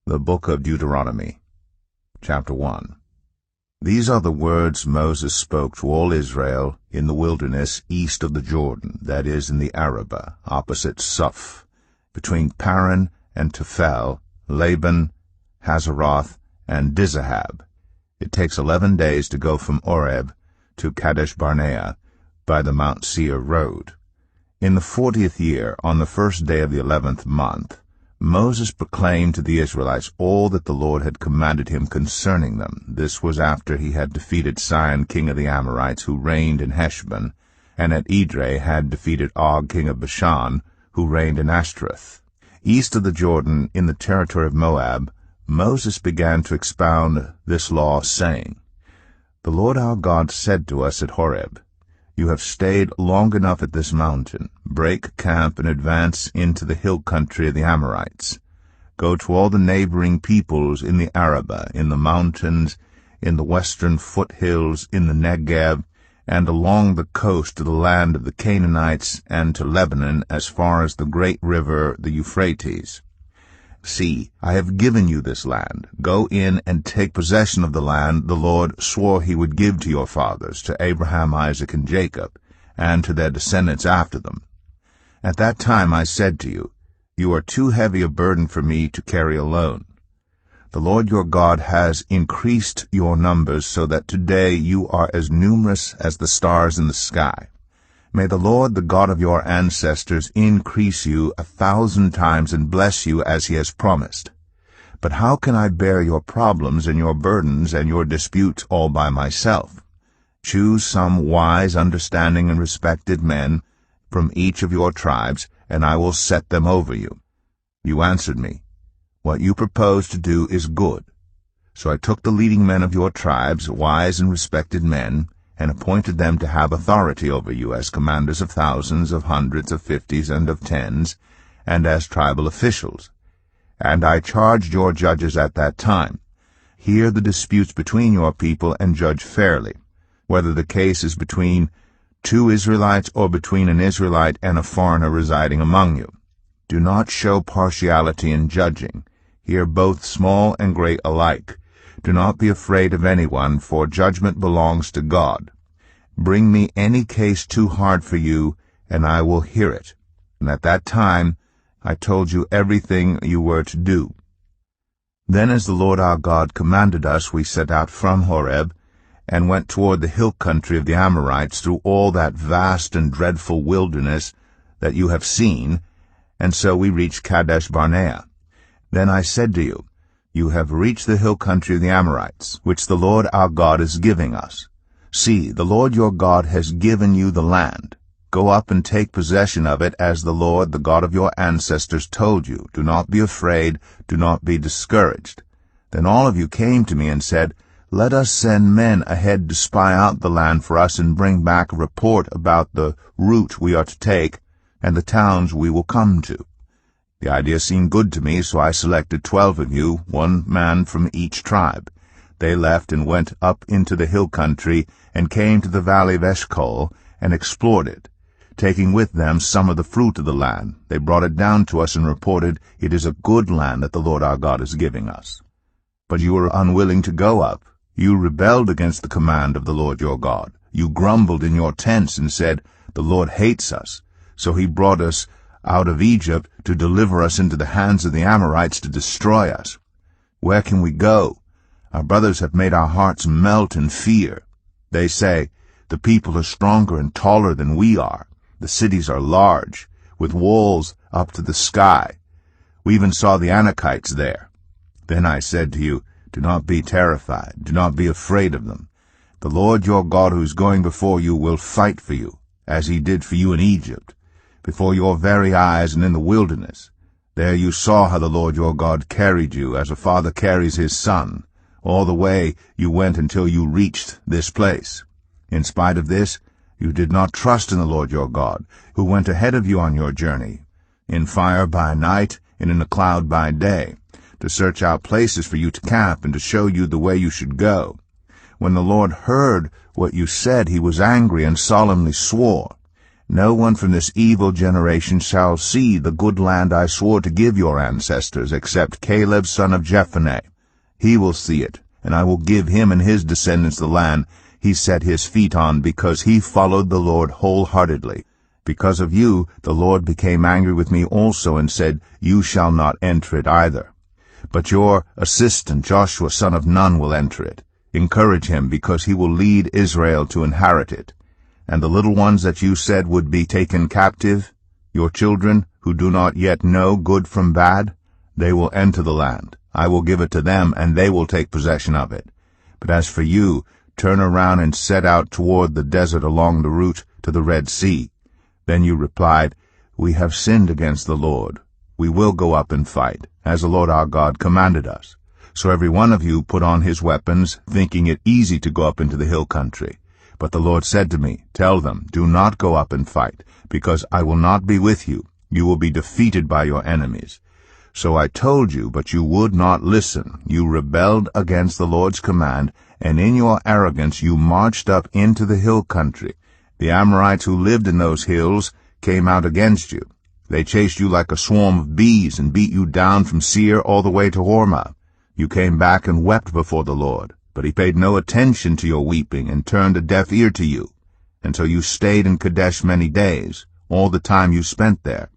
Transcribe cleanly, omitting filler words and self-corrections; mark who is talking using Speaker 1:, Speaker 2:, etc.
Speaker 1: The Book of Deuteronomy, Chapter 1. These are the words Moses spoke to all Israel in the wilderness east of the Jordan, that is, in the Arabah, opposite Suph, between Paran and Tephel, Laban, Hazeroth, and Dizahab. It takes 11 days to go from Oreb to Kadesh Barnea by the Mount Seir road. In the 40th year, on the first day of the 11th month, Moses proclaimed to the Israelites all that the Lord had commanded him concerning them. This was after he had defeated Sihon king of the Amorites, who reigned in Heshbon, and at Edrei had defeated Og king of Bashan, who reigned in Ashtaroth. East of the Jordan, in the territory of Moab, Moses began to expound this law, saying, The Lord our God said to us at Horeb, You have stayed long enough at this mountain. Break camp and advance into the hill country of the Amorites. Go to all the neighboring peoples in the Arabah, in the mountains, in the western foothills, in the Negev, and along the coast to the land of the Canaanites, and to Lebanon as far as the great river, the Euphrates. See, I have given you this land. Go in and take possession of the land the Lord swore he would give to your fathers, to Abraham, Isaac, and Jacob, and to their descendants after them. At that time I said to you, You are too heavy a burden for me to carry alone. The Lord your God has increased your numbers so that today you are as numerous as the stars in the sky. May the Lord, the God of your ancestors, increase you 1,000 times and bless you as he has promised. But how can I bear your problems and your burdens and your disputes all by myself? Choose some wise, understanding, and respected men from each of your tribes, and I will set them over you. You answered me, What you propose to do is good. So I took the leading men of your tribes, wise and respected men, and appointed them to have authority over you as commanders of thousands, of hundreds, of fifties, and of tens, and as tribal officials. And I charged your judges at that time, Hear the disputes between your people and judge fairly, whether the case is between 2 Israelites or between an Israelite and a foreigner residing among you. Do not show partiality in judging. Hear both small and great alike. Do not be afraid of anyone, for judgment belongs to God. Bring me any case too hard for you, and I will hear it. And at that time I told you everything you were to do. Then as the Lord our God commanded us, we set out from Horeb, and went toward the hill country of the Amorites through all that vast and dreadful wilderness that you have seen, and so we reached Kadesh Barnea. Then I said to you, You have reached the hill country of the Amorites, which the Lord our God is giving us. See, the Lord your God has given you the land. Go up and take possession of it, as the Lord, the God of your ancestors, told you. Do not be afraid, do not be discouraged. Then all of you came to me and said, Let us send men ahead to spy out the land for us and bring back a report about the route we are to take and the towns we will come to. The idea seemed good to me, so I selected 12 of you, 1 man from each tribe. They left and went up into the hill country and came to the valley of Eshcol and explored it. Taking with them some of the fruit of the land, they brought it down to us and reported, It is a good land that the Lord our God is giving us. But you were unwilling to go up. You rebelled against the command of the Lord your God. You grumbled in your tents and said, The Lord hates us, so he brought us out of Egypt to deliver us into the hands of the Amorites to destroy us. Where can we go? Our brothers have made our hearts melt in fear. They say, The people are stronger and taller than we are. The cities are large, with walls up to the sky. We even saw the Anakites there. Then I said to you, Do not be terrified. Do not be afraid of them. The Lord your God who is going before you will fight for you, as he did for you in Egypt, before your very eyes and in the wilderness. There you saw how the Lord your God carried you, as a father carries his son. All the way you went until you reached this place. In spite of this, you did not trust in the Lord your God, who went ahead of you on your journey, in fire by night and in a cloud by day, to search out places for you to camp and to show you the way you should go. When the Lord heard what you said, he was angry and solemnly swore, No one from this evil generation shall see the good land I swore to give your ancestors, except Caleb son of Jephunneh. He will see it, and I will give him and his descendants the land he set his feet on, because he followed the Lord wholeheartedly. Because of you, the Lord became angry with me also, and said, You shall not enter it either. But your assistant Joshua son of Nun will enter it. Encourage him, because he will lead Israel to inherit it. And the little ones that you said would be taken captive, your children, who do not yet know good from bad, they will enter the land. I will give it to them, and they will take possession of it. But as for you, turn around and set out toward the desert along the route to the Red Sea. Then you replied, We have sinned against the Lord. We will go up and fight, as the Lord our God commanded us. So every one of you put on his weapons, thinking it easy to go up into the hill country. But the Lord said to me, Tell them, Do not go up and fight, because I will not be with you. You will be defeated by your enemies. So I told you, but you would not listen. You rebelled against the Lord's command, and in your arrogance you marched up into the hill country. The Amorites who lived in those hills came out against you. They chased you like a swarm of bees and beat you down from Seir all the way to Hormah. You came back and wept before the Lord, but he paid no attention to your weeping and turned a deaf ear to you. And so you stayed in Kadesh many days, all the time you spent there.